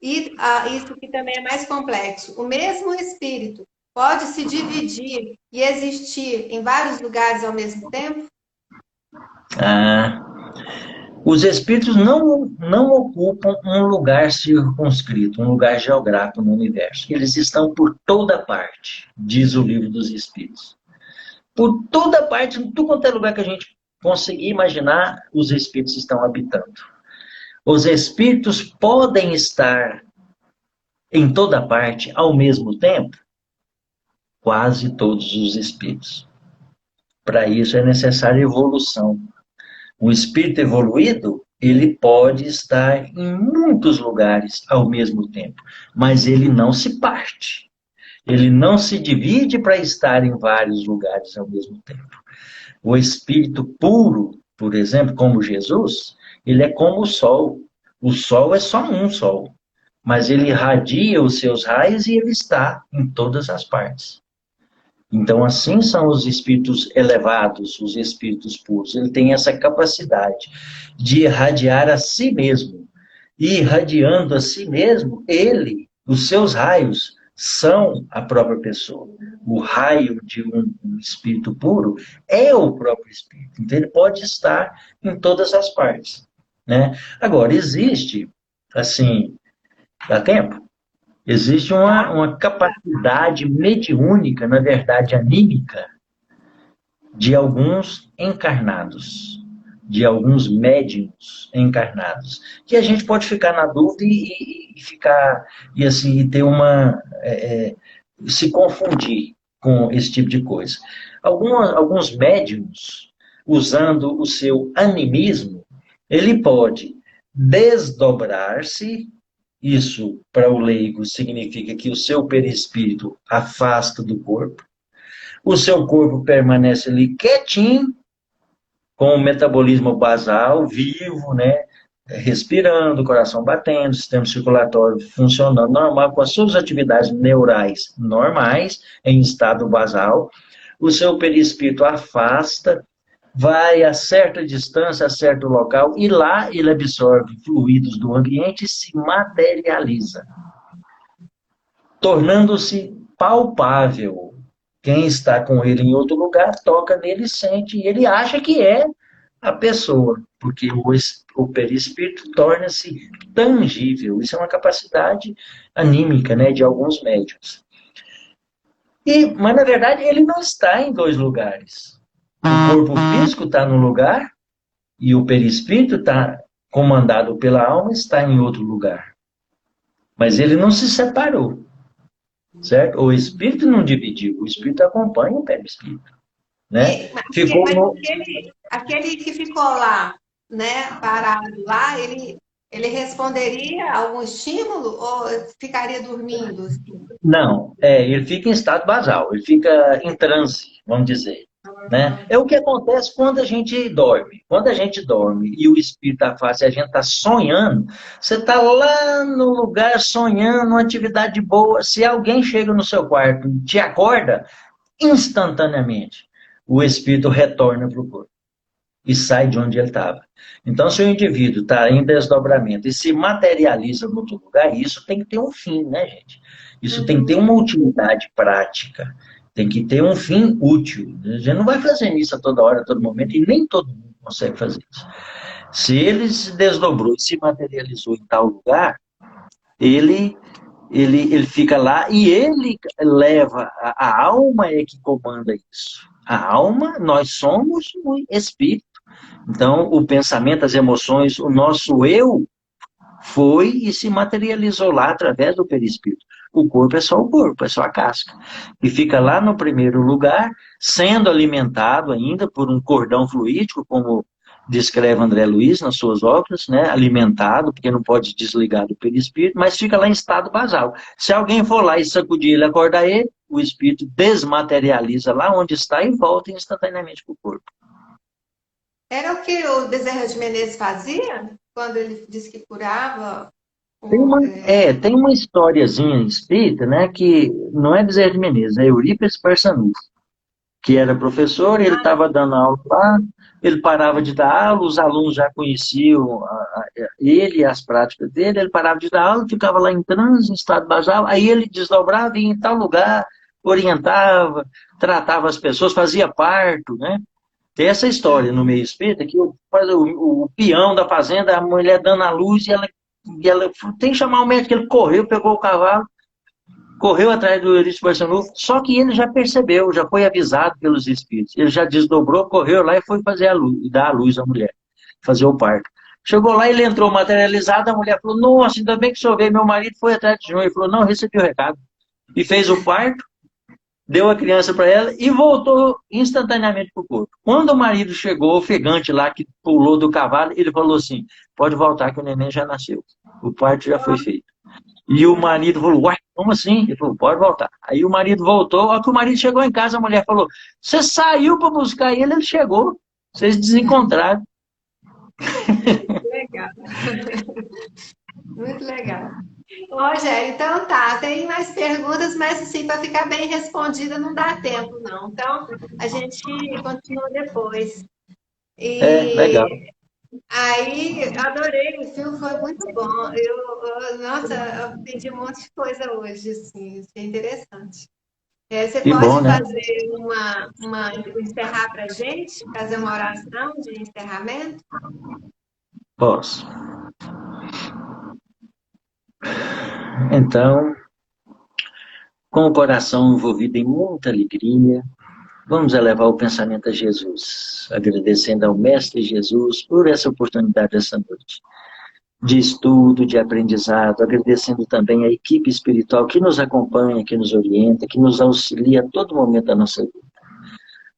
e isso que também é mais complexo. O mesmo espírito pode se dividir e existir em vários lugares ao mesmo tempo? Ah, os espíritos não ocupam um lugar circunscrito, um lugar geográfico no universo. Eles estão por toda parte, diz o livro dos espíritos. Por toda parte, em tudo quanto é lugar que a gente conseguir imaginar, os espíritos estão habitando. Os espíritos podem estar em toda parte ao mesmo tempo? Quase todos os espíritos. Para isso é necessária evolução. O espírito evoluído, ele pode estar em muitos lugares ao mesmo tempo, mas ele não se parte. Ele não se divide para estar em vários lugares ao mesmo tempo. O espírito puro, por exemplo, como Jesus, ele é como o sol. O sol é só um sol, mas ele irradia os seus raios e ele está em todas as partes. Então, assim são os espíritos elevados, os espíritos puros. Ele tem essa capacidade de irradiar a si mesmo. E irradiando a si mesmo, os seus raios, são a própria pessoa. O raio de um espírito puro é o próprio espírito. Então, ele pode estar em todas as partes. Né? Agora, existe, assim, dá tempo? Existe uma capacidade mediúnica, na verdade, anímica, de alguns encarnados, de alguns médiuns encarnados, que a gente pode ficar na dúvida e ficar, e assim, ter uma, se confundir com esse tipo de coisa. Alguns médiuns, usando o seu animismo, ele pode desdobrar-se. Isso, para o leigo, significa que o seu perispírito afasta do corpo, o seu corpo permanece ali quietinho, com o metabolismo basal, vivo, né? Respirando, coração batendo, sistema circulatório funcionando normal, com as suas atividades neurais normais, em estado basal. O seu perispírito afasta, vai a certa distância, a certo local, e lá ele absorve fluidos do ambiente e se materializa, tornando-se palpável. Quem está com ele em outro lugar toca nele, sente, e ele acha que é a pessoa, porque o perispírito torna-se tangível. Isso é uma capacidade anímica, né, de alguns médiuns. Mas, na verdade, ele não está em dois lugares. O corpo físico está num lugar e o perispírito está comandado pela alma, está em outro lugar. Mas ele não se separou. Certo? O espírito não dividiu, o espírito acompanha o perispírito, né? Mas aquele que ficou lá, né, parado lá, ele responderia a algum estímulo ou ficaria dormindo? Assim? Não, ele fica em estado basal, ele fica em transe, vamos dizer. Né? É o que acontece quando a gente dorme. Quando a gente dorme e o espírito está fácil, a gente está sonhando, você está lá no lugar sonhando, uma atividade boa. Se alguém chega no seu quarto e te acorda, instantaneamente o espírito retorna para o corpo e sai de onde ele estava. Então, se o indivíduo está em desdobramento e se materializa no outro lugar, isso tem que ter um fim, né, gente? Isso tem que ter uma utilidade prática. Tem que ter um fim útil. A gente não vai fazer isso a toda hora, a todo momento, e nem todo mundo consegue fazer isso. Se ele se desdobrou e se materializou em tal lugar, ele fica lá e ele leva, a alma é que comanda isso. A alma, nós somos o espírito. Então, o pensamento, as emoções, o nosso eu foi e se materializou lá através do perispírito. O corpo é só o corpo, é só a casca. E fica lá no primeiro lugar, sendo alimentado ainda por um cordão fluídico, como descreve André Luiz nas suas obras, né? Alimentado, porque não pode desligar do perispírito, mas fica lá em estado basal. Se alguém for lá e sacudir ele, acordar ele, o espírito desmaterializa lá onde está e volta instantaneamente para o corpo. Era o que o Bezerra de Menezes fazia quando ele disse que curava? Tem uma historiazinha espírita, né, que não é Bezerra de Menezes, é Eurípides Barçanufo, que era professor, ele estava dando aula lá, ele parava de dar aula, os alunos já conheciam ele e as práticas dele, ele parava de dar aula, ficava lá em transe, em estado basal, aí ele desdobrava e ia em tal lugar, orientava, tratava as pessoas, fazia parto, né? Tem essa história no meio espírita que o peão da fazenda, a mulher dando a luz e ela tem que chamar o médico, ele correu, pegou o cavalo, correu atrás do Eurípides Barçanufo, só que ele já percebeu, já foi avisado pelos espíritos, ele já desdobrou, correu lá e foi fazer a luz, dar a luz à mulher, fazer o parto. Chegou lá, ele entrou materializado, a mulher falou, nossa, ainda bem que o senhor veio, meu marido foi atrás de João, ele falou, não, recebi o recado, e fez o parto, deu a criança para ela e voltou instantaneamente para o corpo. Quando o marido chegou, ofegante lá, que pulou do cavalo, ele falou assim, pode voltar que o neném já nasceu, o parto já foi feito. E o marido falou, uai, como assim? Ele falou, pode voltar. Aí o marido voltou, ao que o marido chegou em casa, a mulher falou, você saiu para buscar ele, ele chegou, vocês desencontraram. Legal. Muito legal. Rogério, então tá, tem mais perguntas, mas assim, para ficar bem respondida não dá tempo, não. Então, a gente continua depois. Legal. Aí, adorei, o filme foi muito bom. Nossa, eu aprendi um monte de coisa hoje, assim, isso é interessante. Você Que pode bom, né? fazer encerrar para a gente, fazer uma oração de encerramento? Posso. Então, com o coração envolvido em muita alegria, Vamos elevar o pensamento a Jesus, agradecendo ao Mestre Jesus por essa oportunidade essa noite de estudo, de aprendizado, agradecendo também a equipe espiritual que nos acompanha, que nos orienta, que nos auxilia a todo momento da nossa vida.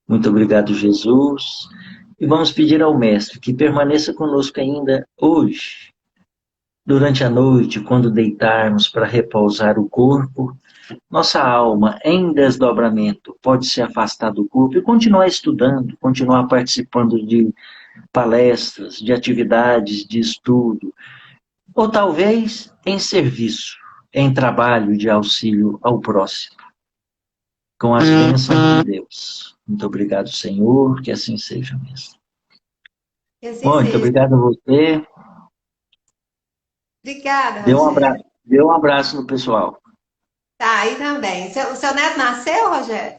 Muito obrigado, Jesus. E vamos pedir ao Mestre que permaneça conosco ainda hoje, durante a noite, quando deitarmos para repousar o corpo. Nossa alma, em desdobramento, pode se afastar do corpo e continuar estudando, continuar participando de palestras, de atividades de estudo, ou talvez em serviço, em trabalho de auxílio ao próximo, com as bênçãos de Deus. Muito obrigado, Senhor, que assim seja mesmo. Que assim Muito seja. obrigado a você. Obrigada, Dê um Rogério. abraço, dê um abraço no pessoal. Tá, aí também. O seu neto nasceu, Rogério?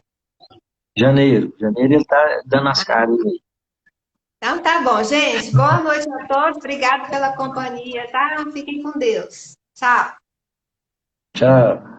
Janeiro ele está dando as caras aí. Então tá bom, gente. Boa noite a todos. Obrigada pela companhia, tá? Fiquem com Deus. Tchau. Tchau.